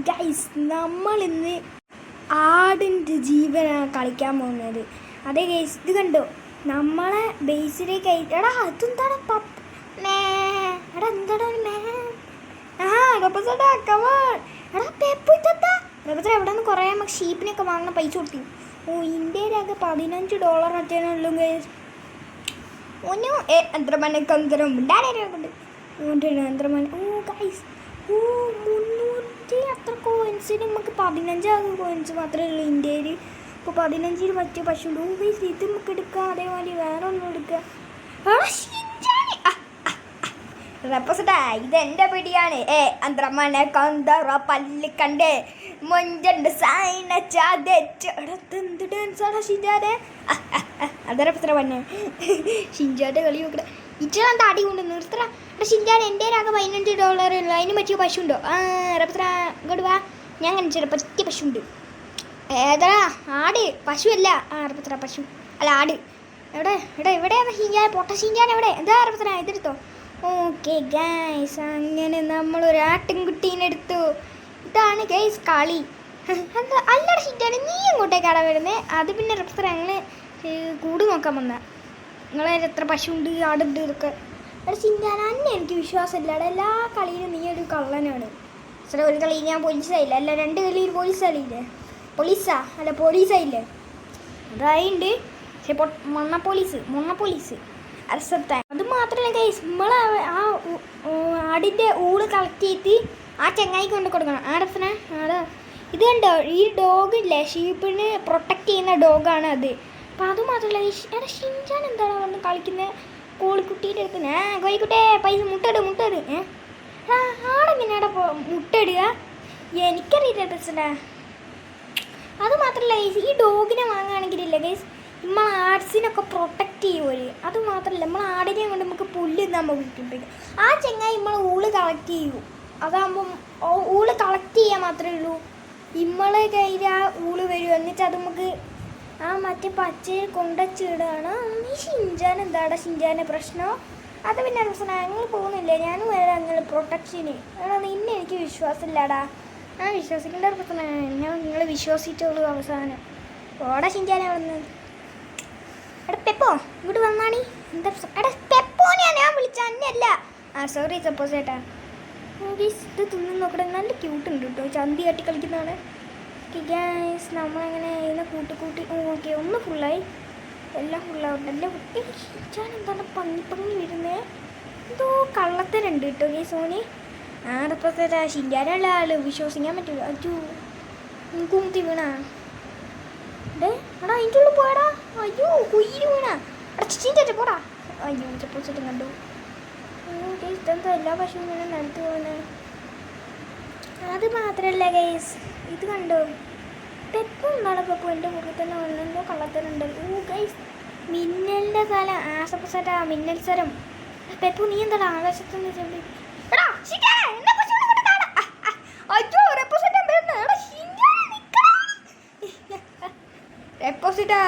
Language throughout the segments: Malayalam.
ഗൈസ് നമ്മളിന്ന് ആടിൻ്റെ ജീവനാണ് കളിക്കാൻ പോകുന്നത്. അതെ ഗൈസ്, ഇത് കണ്ടോ നമ്മളെ ബേസിലേക്ക് എടാ അതെന്താണ് എടാ എന്താടാ എടാ പെപ്പ എവിടെ നിന്ന് കുറേ നമുക്ക് ഷീപ്പിനൊക്കെ വാങ്ങുന്ന പൈസ കൊടുത്തു. ഇന്ത്യയിലൊക്കെ $15 അറ്റേനുള്ളൂ ഗൈസ്. ഒന്നു യന്ത്രമനക്കന്തരം ഉണ്ടാകുന്നുണ്ട്. ഗൈസ് 300 അത്ര കോയിൻസിന് നമുക്ക് 15 കോയിൻസ് മാത്രമേ ഉള്ളൂ ഇന്ത്യയിൽ. ഇപ്പോൾ 15 പറ്റിയ പശുണ്ട്. ഗൈസ് ഇത് നമുക്ക് എടുക്കാം. അതേമാതിരി വേറെ ഒന്നും എടുക്കുക. ഇതെന്റെ പിടിയാണ്. അന്ത്രമന കന്തറ പല്ലിക്കണ്ടേ മൊഞ്ചണ്ട് സൈന എന്ത് ഡാൻസാണ് ഷിൻജാനെ. അതരപ്പത്ര പറഞ്ഞേ ഷിൻജാന്റെ കളി നോക്കണ ഇറ്റാൻ താടി കൊണ്ട് നിർത്തറ. ഷിൻജാൻ എൻ്റെ ആകെ $15 ഉള്ളു. അതിന് പറ്റിയ പശു ഉണ്ടോ? റപ്പത്ര ഇങ്ങോട്ട് വാ, ഞാൻ കാണിച്ചു പറ്റിയ പശു ഉണ്ട്. ഏതാ ആട്? പശു അല്ല. റപ്പത്ര പശു അല്ല ആട്. എവിടെയാണ് ഷിൻജാൻ? പൊട്ട ഷിൻജാൻ എവിടെ? എന്താ റപ്പത്ര ഇതെടുത്തോ? ഓക്കെ ഗൈസ്, അങ്ങനെ നമ്മളൊരു ആട്ടിൻകുട്ടീനെ എടുത്തു. ഇതാണ് ഗൈസ് കളി. അല്ലട ഷിൻജാൻ, നീ എങ്ങോട്ടേക്കാടാ വരുന്നത്? അത് പിന്നെ റപ്പത്ര ഞങ്ങൾ കൂട് നോക്കാൻ വന്ന. നിങ്ങളെ എത്ര പശുണ്ട് ആടുണ്ട് ഇതൊക്കെ. അവിടെ ഷിൻജാൻ അന്നെ എനിക്ക് വിശ്വാസമില്ല. എല്ലാ കളിയിലും നീ ഒരു കള്ളനാണ്. ചില ഒരു കളി ഞാൻ പോലീസായില്ല. അല്ല 2 കളിയിൽ പോലീസായില്ലേ? പോലീസായില്ലേ? അതായിണ്ട്. പക്ഷെ മൊണ്ണ പോലീസ് അരസത്താൻ. അത് മാത്രമല്ല ഗൈസ്, നമ്മളെ ആ ആടിൻ്റെ ഊട് കളക്ട് ചെയ്തിട്ട് ആ ചെങ്ങായി കൊണ്ട് കൊടുക്കണം. ആടപ്പന ഇത് കണ്ടോ, ഈ ഡോഗില്ലേ ഷീപ്പിന് പ്രൊട്ടക്റ്റ് ചെയ്യുന്ന ഡോഗാണ് അത്. അപ്പം അത് മാത്രമല്ല എടാ ഷിൻജാൻ എന്താണ് വന്ന് കളിക്കുന്നത്? കോഴിക്കുട്ടീൻ്റെ അടുത്ത് കോഴിക്കുട്ടേ പൈസ മുട്ടയിട് ആടെങ്ങനെയാടെ മുട്ടയിടുക? എനിക്കറിയില്ല ടീച്ചറെ. അത് മാത്രമല്ല ഗൈസ്, ഈ ഡോഗിനെ വാങ്ങുകയാണെങ്കിലില്ല ഗൈസ് നമ്മൾ ആർട്സിനൊക്കെ പ്രൊട്ടക്റ്റ് ചെയ്യുമോ? അത് മാത്രമല്ല നമ്മൾ ആടിനെ കൊണ്ട് നമുക്ക് പുല്ല് തിന്നാൻ പോയിട്ടുണ്ടെങ്കിൽ ആ ചെങ്ങായി നമ്മൾ ഊള് കളക്ട് ചെയ്യൂ. അതാകുമ്പം ഊള് കളക്ട് ചെയ്യാൻ മാത്രമേ ഉള്ളൂ. നമ്മളെ കയ്യിൽ ആ ഊള് വരും. എന്നിട്ട് അത് നമുക്ക് ആ മറ്റേ പച്ചയിൽ കൊണ്ടുവച്ചിടുകയാണ്. ഈ ഷിൻജാൻ എന്താടാ ഷിൻജാൻ്റെ പ്രശ്നം? അത് പിന്നെ പ്രശ്നം ഞങ്ങൾ പോകുന്നില്ല. ഞാനും വരാം നിങ്ങൾ പ്രൊട്ടക്ഷന്. എടാ നിന്നെ എനിക്ക് വിശ്വാസമില്ലടാ. വിശ്വസിക്കേണ്ട ഒരു പ്രശ്നം. ഞാൻ നിങ്ങളെ വിശ്വസിച്ചുള്ളൂ അവസാനം. ഓടാ ഷിൻജാനെ അവിടെ നിന്ന്. എടാ പെപ്പോ ഇങ്ങോട്ട് വന്നാണി. എന്താ എടാ പെപ്പോനെയാ ഞാൻ വിളിച്ച അന്നല്ല. സോറി സപ്പോസ് ചേട്ടാ. ഇത് തിന്നു നോക്കട്ടെ. നല്ല ക്യൂട്ടുണ്ട് കേട്ടോ. ചന്തി കാട്ടി കളിക്കുന്നതാണ്. ഗൈസ് നമ്മളങ്ങനെ ഇതിനെ കൂട്ടി ഓക്കെ ഒന്ന് ഫുള്ളായി. എല്ലാം ഫുള്ളാവട്ടെ. ഞാൻ എന്താണ് പങ്ങി വരുന്നത്? എന്തോ കള്ളത്തരുണ്ട് കേട്ടോ ഗൈസ് സോനി. ആടപ്പത്തെ ഷിൻജാനുള്ള ആള് വിശ്വസിക്കാൻ പറ്റില്ല. അയ്യോ കുമ്പത്തി വീണാ. എടാ അതിൻ്റെ ഉള്ളിൽ പോയടാ. അയ്യോ കുയില് വീണാ. എടാ ചിച്ചിൻ്റെ പോടാ. അയ്യോ ചെപ്പോസിട്ടും കണ്ടു. ഇതെന്തോ എല്ലാ പശുവും ഇങ്ങനെ നിലത്ത് പോകുന്നത്. അത് മാത്രമല്ല ഗൈസ്, ഇത് കണ്ടോ പെപ്പു എന്നാണ്. പെപ്പു എൻ്റെ മുറിൽ തന്നെ വന്നെന്തോ കള്ളത്തനുണ്ട്. ഗൈസ് മിന്നലിൻ്റെ സ്ഥലം ആസപ്പസേട്ടാ മിന്നൽ സ്ഥലം. പെപ്പു നീ എന്താടാ ആകാശത്തുനിന്ന് ചെമ്പി? റെപ്പോസിറ്റാ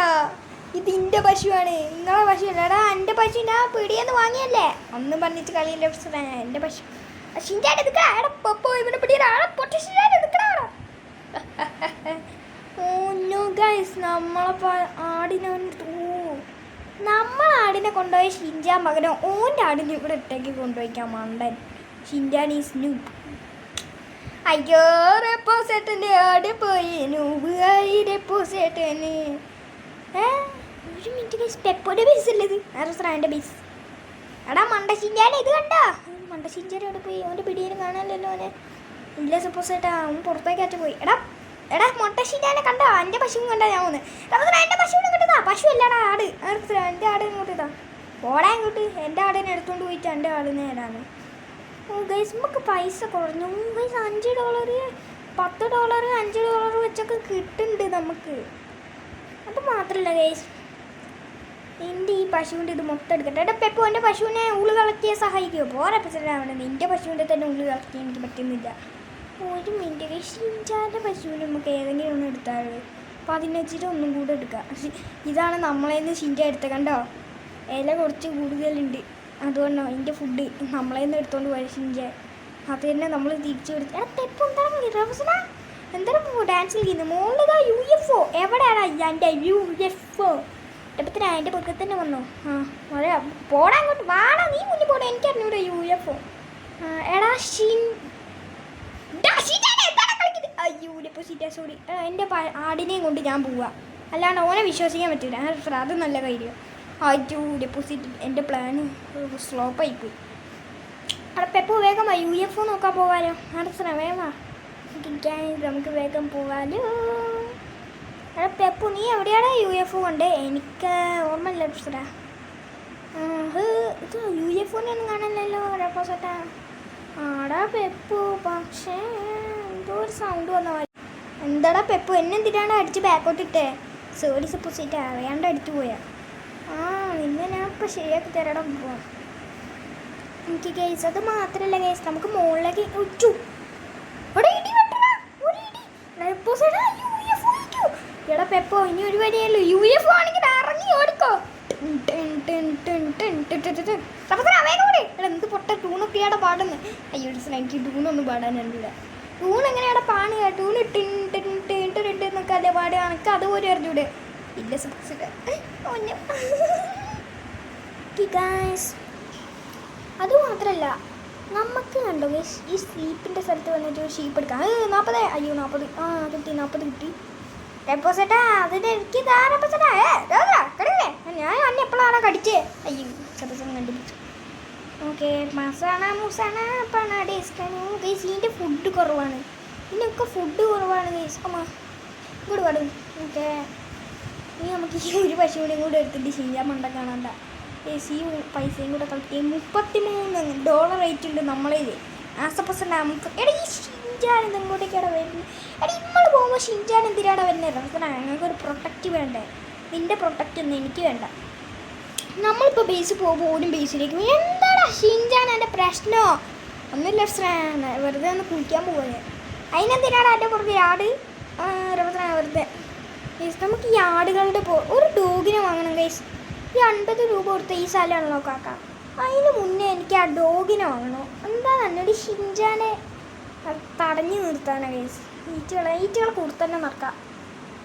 ഇത് എൻ്റെ പശുവാണ്. നിങ്ങളെ പശുവല്ല. എടാ എൻ്റെ പശു ഞാൻ പിടിയെന്ന് വാങ്ങിയല്ലേ ഒന്നും പറഞ്ഞിട്ട് കളിയില്ല. എൻ്റെ പശു ഷിൻജാൻ എടുക്കടാ. എടാ പപ്പോ ഇവനെ പിടിയടാ. പൊട്ടി ഷിൻജാൻ എടുക്കടാ. നോ ഗൈസ്, നമ്മളാടിനെ കൊണ്ടുപോയി ഷിൻജാൻ പകരം ഓൻ്റെ ആടിൻ്റെ ഇവിടെ ഇട്ടേക്ക് കൊണ്ടുപോയിക്കാൻ മണ്ടൻ. ഷിൻജാൻ ഈസ് ന്യൂബ്. അയ്യോ റെപ്പോസേട്ടൻ്റെ ആട് പോയി. നൂബായി റെപ്പോസേട്ടന്. ഒരു മിനിറ്റ് ഗൈസ്, പെപ്പോൻ്റെ ബേസ് അല്ലേ ഇത്? എൻ്റെ ബേസ്. എടാ മണ്ട ഷിൻജാനെ ഇത് കണ്ടാ? മണ്ട ഷിൻജാൻ അവിടെ പോയി. അവൻ്റെ പിടിയിലും കാണാനല്ലോ അവനെ. ഇല്ല സപ്പോസേട്ടാ അവൻ പുറത്തേക്കാറ്റ് പോയി. എടാ മൊട്ട ഷിൻജാനെ കണ്ടോ? എൻ്റെ പശുവും കണ്ടാ ഞാൻ വന്ന്. എൻ്റെ പശുവിനെ കിട്ടുന്നതാ. പശു അല്ലടാ ആട്. എൻ്റെ ആടിനെ ഇങ്ങോട്ടിതാ. ഓടാൻ ഇങ്ങോട്ട്. എൻ്റെ ആടിനെ എടുത്തുകൊണ്ട് പോയിട്ട് എൻ്റെ ആടിനെ ഏടാണ്. ഗൈസ് നമുക്ക് പൈസ കുറഞ്ഞു ഗൈസ്. $5 $10 $5 വെച്ചൊക്കെ കിട്ടുന്നുണ്ട് നമുക്ക്. അത് മാത്രമല്ല ഗൈസ്, എൻ്റെ ഈ പശുവിൻ്റെ ഇത് മൊത്തം എടുക്കട്ടെ. എടാ പെപ്പോ എൻ്റെ പശുവിനെ ഉള്ളു കളക്ട് ചെയ്യാൻ സഹായിക്കുമോ? പോരാ പ്രശ്നമാണ്. നിൻ്റെ പശുവിൻ്റെ തന്നെ ഉള്ളു കളക്ട് ചെയ്യാൻ എനിക്ക് പറ്റുന്നില്ല. ഒരു മിനിറ്റ് ഗൈസ്, ഷിൻജാൻ്റെ പശുവിന് നമുക്ക് ഏതെങ്കിലും ഒന്ന് എടുത്താൽ 15 ഒന്നും കൂടെ എടുക്കാം. ഇതാണ് നമ്മളേന്ന് ഷിൻജാൻ എടുത്ത കണ്ടോ? ഇല കുറച്ച് കൂടുതലുണ്ട്. അതുകൊണ്ടോ എൻ്റെ ഫുഡ് നമ്മളേന്ന് എടുത്തോണ്ട് പോയ ഷിൻജാൻ. അത് തന്നെ നമ്മൾ തിരിച്ചു പിടിച്ചു. എടാ പെപ്പു എന്താണ് റഫസന എന്താണ് ഡാൻസ് കളിക്കുന്നത്? മോളിതാ UFO. എവിടെയാണ് എൻ്റെ UFO? എട്ടപ്പത്തിന് അതിൻ്റെ പക്കത്ത് തന്നെ വന്നോ? ആ പറയാ പോടാ അങ്ങോട്ട് വാടാ, നീ മുന്നിൽ പോടാ, എനിക്കറിഞ്ഞൂടെ UFO. എടാ അയ്യോ ഡെപ്പോസിറ്റാ സോറി. എൻ്റെ ആടിനെയും കൊണ്ട് ഞാൻ പോവാ, അല്ലാണ്ട് ഓനെ വിശ്വസിക്കാൻ പറ്റില്ല. അത് നല്ല കാര്യം. അയ്യോ ഡെപ്പോസിറ്റ് എൻ്റെ പ്ലാന് സ്ലോപ്പായിപ്പോയി. അവിടെ പെപ്പു വേഗം UFO നോക്കാൻ പോകാലോ. അടുത്ത വേഗം നമുക്ക് വേഗം പോകാലോ. അവിടെ പെപ്പു നീ എവിടെയാണ് UFO കൊണ്ട്? എനിക്ക് ഓർമ്മയില്ല ഡോക്ടറാ. ഇത് UFOനെ ഒന്നും കാണാനല്ലോ ഡെപ്പോസിറ്റാ. ആടാ പെപ്പു, പക്ഷേ എന്തോ ഒരു സൗണ്ട് വന്ന പോലെ. എന്താടാ പെപ്പു എന്നെന്തിനാണ് അടിച്ച് ബാക്കോട്ടിട്ടേ? സോറി സപ്പോസിറ്റ് അറിയാണ്ട് അടിച്ചു പോയാ. നിന്നെ ഞാൻ ഇപ്പം ശരിയാക്കി തരണം പോവാം. എനിക്ക് കേസ് അത് മാത്രമല്ല കേസ്, നമുക്ക് മുകളിലേക്ക് ഉച്ചു ഇവിടെ ഇടി വെട്ടണ ഒരു ഇടി. എടാ പെപ്പോ ഇനി ഒരു വഴിയല്ലോ. UFO ആണെങ്കിൽ ഇറങ്ങി ഓടിക്കോ. എന്ത് പൊട്ട ടൂണൊക്കെയാടെ പാടുന്നത്? അയ്യോ എനിക്ക് ടൂണൊന്നും പാടാനുണ്ട്. ടൂൺ എങ്ങനെയാടെ പാടുക? ടൂണ് എന്നൊക്കെ അല്ലേ പാടുക? എനിക്ക് അതുപോലെ അറിഞ്ഞൂടെ? ഇല്ല സപ്പോസിറ്റ്. അതുമാത്രല്ല നമുക്ക് കണ്ടോ ഈ സ്ലീപ്പിൻ്റെ സ്ഥലത്ത് വന്നിട്ട് ഒരു ഷീപ്പ് എടുക്കാം. 40 അയ്യോ 40 കിട്ടി 40 കിട്ടി. ഡെപ്പോസിറ്റാ അതിന് എനിക്ക് കിടല്ലേ? ഞാൻ അന്നെ എപ്പോഴാണ് കടിച്ചേ? അയ്യോ സപ്പോസിറ്റ് കണ്ടുപിടിച്ചു. ഓക്കെ മസാണ മുസാണ പണ ടേസ്റ്റാണ് ഗൈസ്. ഇതിൻ്റെ ഫുഡ് കുറവാണ്, ഇതിനൊക്കെ ഫുഡ് കുറവാണ് ഗൈസ്. അമ്മ ഇങ്ങോട്ട് പാടും. ഓക്കെ ഇനി നമുക്ക് ഈ ഒരു പശുവിനെയും കൂടെ എടുത്തിട്ട് ചെയ്യാൻ മണ്ട കാണണ്ട. ഈ പൈസയും കൂടെ കളക്ട് ചെയ്യും. $33 റേറ്റ് ഉണ്ട് നമ്മളേത്. ആസപ്പസണ്ട നമുക്ക്. എടാ ഈ ഷിൻജാൻ ഇങ്ങോട്ടേക്കാണ് വരുന്നത്. എടാ നമ്മൾ പോകുമ്പോൾ ഷിൻജാൻ എന്തിനാണ് വരുന്നത്? ഞങ്ങൾക്കൊരു പ്രൊട്ടക്റ്റ് വേണ്ടേ? നിൻ്റെ പ്രൊട്ടക്റ്റ് ഒന്നും എനിക്ക് വേണ്ട. നമ്മളിപ്പോൾ ബേസ് പോകുമ്പോൾ ഓരും ബേസിലേക്ക്. എന്താടാ ഷിൻജാൻ എൻ്റെ പ്രശ്നമോ? ഒന്നുമില്ല വെറുതെ ഒന്ന് കുളിക്കാൻ പോകുന്നത്. അതിനെന്തിനാണ് എൻ്റെ പുറത്ത് ആട് വെറുതെ. നമുക്ക് ഈ ആടുകളുടെ ഒരു ഡോഗിനെ വാങ്ങണം ഗൈസ്. ഈ 50 രൂപ കൊടുത്ത ഈ സ്ഥലമാണല്ലോ കാക്ക. അതിന് മുന്നേ എനിക്ക് ആ ഡോഗിനെ വാങ്ങണോ? എന്താ നല്ലൊരു ഷിൻജാനെ തടഞ്ഞു നിർത്താനാണ് ഗൈസ്. ഈറ്റുകളെ കൊടുത്ത് തന്നെ നടക്കാം.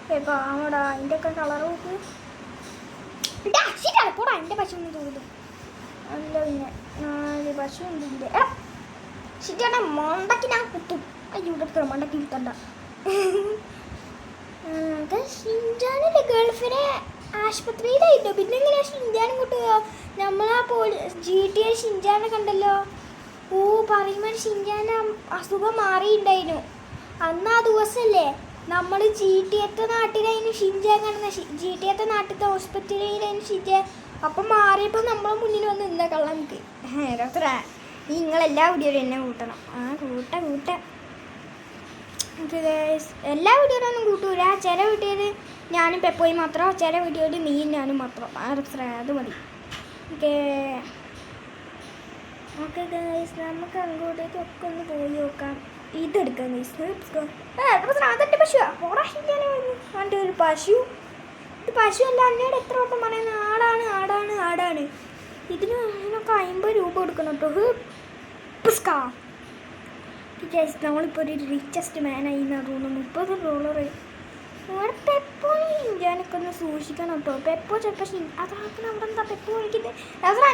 കേട്ടോ ആമടാ അതിൻ്റെയൊക്കെ കളർ നോക്ക്. പോടാ എൻ്റെ പശു ഒന്നും തോന്നുന്നു. അല്ല പിന്നെ 4 പശു ഉണ്ട്. എടാ ഷിൻജാനെ മണ്ടയ്ക്ക് ഞാൻ കുത്തും. അയ്യോ മണ്ടയ്ക്ക് കുത്തണ്ട. ഷിൻജാനില്ലേ ഗൾഫിനെ ആശുപത്രിയിലായിട്ടോ. പിന്നെ എങ്ങനെയാ ഷിൻജാനും കൂട്ടുക? നമ്മളാ GTA ഷിൻജാനെ കണ്ടല്ലോ. പറയുമ്പോൾ ഷിൻജാന് അസുഖം മാറിയിട്ടുണ്ടായിരുന്നു. അന്ന് ആ ദിവസമല്ലേ നമ്മൾ GTA നാട്ടിലായിരുന്നു ഷിൻജാൻ കാണുന്ന. GTA നാട്ടിലത്തെ ഹോസ്പിറ്റലിലായിരുന്നു ഷിൻജാൻ. അപ്പം മാറിയപ്പോൾ നമ്മളെ മുന്നിൽ വന്ന് നിന്ന കള്ളം നമുക്ക്. ഡോക്ടറാ നിങ്ങളെല്ലാ വീഡിയോയിലും എന്നെ കൂട്ടണം. കൂട്ട എല്ലാ വീഡിയോയിലൊന്നും കൂട്ടൂല. ചില വീഡിയോയിൽ ഞാനും പെപ്പോയും മാത്രം, ചില വീഡിയോയിൽ നീയും ഞാനും മാത്രം. അത് മതി. ഓക്കെ ഗൈസ് നമുക്ക് അങ്ങോട്ടേക്കൊക്കെ ഒന്ന് പോയി നോക്കാം. ഇതെടുക്കാം ഗൈസ്. അതെൻ്റെ പശുവാ. എൻ്റെ ഒരു പശു. ഇത് പശു അല്ല. അന്നോട് എത്ര വട്ടം പറയുന്നത് ആടാണ്. ഇതിനൊക്കെ 50 രൂപ കൊടുക്കണം കേട്ടോ. ഗൈസ് നമ്മളിപ്പോൾ ഒരു റിച്ചസ്റ്റ് മാനായി എന്നാണ് തോന്നുന്നു. $30. അവിടെ പെപ്പോ ഷിൻജാനൊക്കെ ഒന്ന് സൂക്ഷിക്കണം കേട്ടോ. പെപ്പോ ചിലപ്പോൾ അതാക്കണം. അവിടെ എന്താ പെപ്പോ കഴിക്കുന്നത്?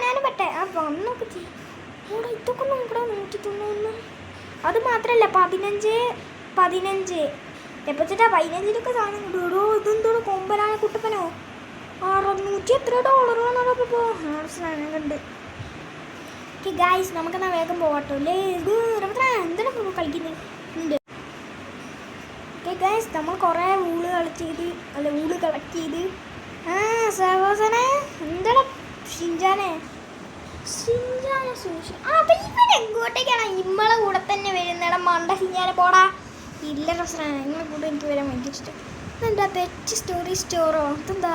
ഞാനും പറ്റേ വന്നൊക്കെ ചെയ്യും. ഇവിടെ ഇതൊക്കെ നോക്കടാ 190. അത് മാത്രമല്ല 15 എപ്പോഴാ 15-നൊക്കെ സാധനം കിട്ടുമോ? ഇതെന്തോടോ കൊമ്പനാണ് കുട്ടപ്പനോ? $600 എത്ര ഡോളറാണോ പെപ്പോ? സാധനം കണ്ട്. ഗൈസ് നമുക്കെന്നാ വേഗം പോകട്ടോ. എന്താണ് കളിക്കുന്നത്? ഓക്കെ ഗൈസ് നമ്മൾ കുറേ ഊള് കളക്ട് ചെയ്ത് സഹോദരനെ എന്താണ് ഷിൻജാനെ സൂക്ഷിച്ചു. ഇവൻ എങ്ങോട്ടേക്കാണ്? ഇമ്മളെ കൂടെ തന്നെ വരുന്നേടാ മണ്ട ഷിൻജാനെ പോടാ. ഇല്ല പ്രശ്നം നിങ്ങളെ കൂടെ എനിക്ക് വരാൻ ഭയങ്കര ഇഷ്ടം. എന്താ പെറ്റ് സ്റ്റോറോ? അതെന്താ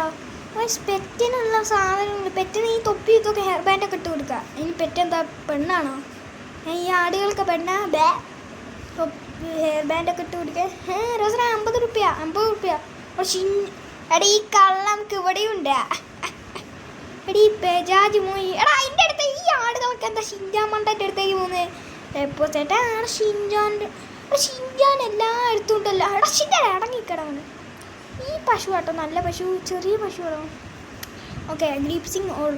പെറ്റിനുള്ള സാധനങ്ങൾ? പെറ്റിന് ഈ തൊപ്പി ഇതൊക്കെ ഹെയർ ബാൻഡൊക്കെ ഇട്ട് കൊടുക്കുക. ഇനി പെറ്റെന്താ പെണ്ണാണോ? ഈ ആടുകൾക്ക് പെണ്ണാ? ഹെയർ ബാൻഡൊക്കെ ഇട്ട് കൊടുക്കുക. റോസന 50 രൂപ. എടാ ഈ കള്ളം നമുക്ക് ഇവിടെയുണ്ട്. എടീ ബജാജ് മോയി. എടാ അതിൻ്റെ അടുത്ത് ഈ ആടുകളൊക്കെ എന്താ ഷിൻജാൻ മണ്ടൻ്റെ അടുത്തേക്ക് പോകുന്നത്? എപ്പോൾ ചേട്ടാ ഷിൻജാൻ്റെ ഷിൻജാൻ എല്ലായിടത്തും ഉണ്ടല്ലോ. എടാ ഷിൻജാൻ അടങ്ങിക്കിടാണ്. ഈ പശു കേട്ടോ നല്ല പശു, ചെറിയ പശുവാണോ? Okay ഗ്രീപ്സിങ് all.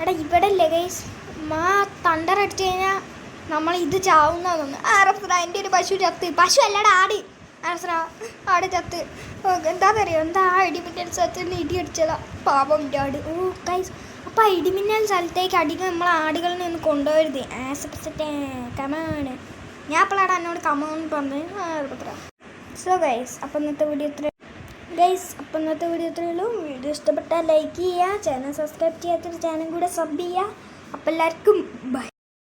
എടാ ഇവിടെ ഇല്ലേ ഗൈസ് തണ്ടർ അടിച്ചു കഴിഞ്ഞാൽ നമ്മൾ ഇത് ചാവുന്ന തോന്നുന്നു. അറഫ്ര എൻ്റെ ഒരു പശു ചത്ത്. പശു അല്ലടാ ആട്. അറഫ്ര ആട് ചത്ത്. എന്താണെന്നറിയോ? എന്താ ആ ഇടിമിന്നൽ സ്ഥലത്ത് ഇടി അടിച്ചതാ പാപം ആട്. ഓ ഗൈസ് അപ്പോൾ ആ ഇടിമിന്നൽ സ്ഥലത്തേക്ക് അടിക്കാൻ നമ്മൾ ആടുകളിൽ നിന്ന് കൊണ്ടുപോകരുത്. കമാണ് ഞാൻ അപ്പോഴാണ് എന്നോട് കമാന്ന് പറഞ്ഞത്. സോ ഗൈസ് അപ്പോൾ ഇന്നത്തെ വീഡിയോ ഇത്രയേ ഉള്ളൂ. വീഡിയോ ഇഷ്ടപ്പെട്ടാൽ ലൈക്ക് ചെയ്യുക, ചാനൽ സബ്സ്ക്രൈബ് ചെയ്യാത്തൊരു ചാനൽ കൂടെ സബ് ചെയ്യുക. അപ്പോൾ എല്ലാവർക്കും ബൈ.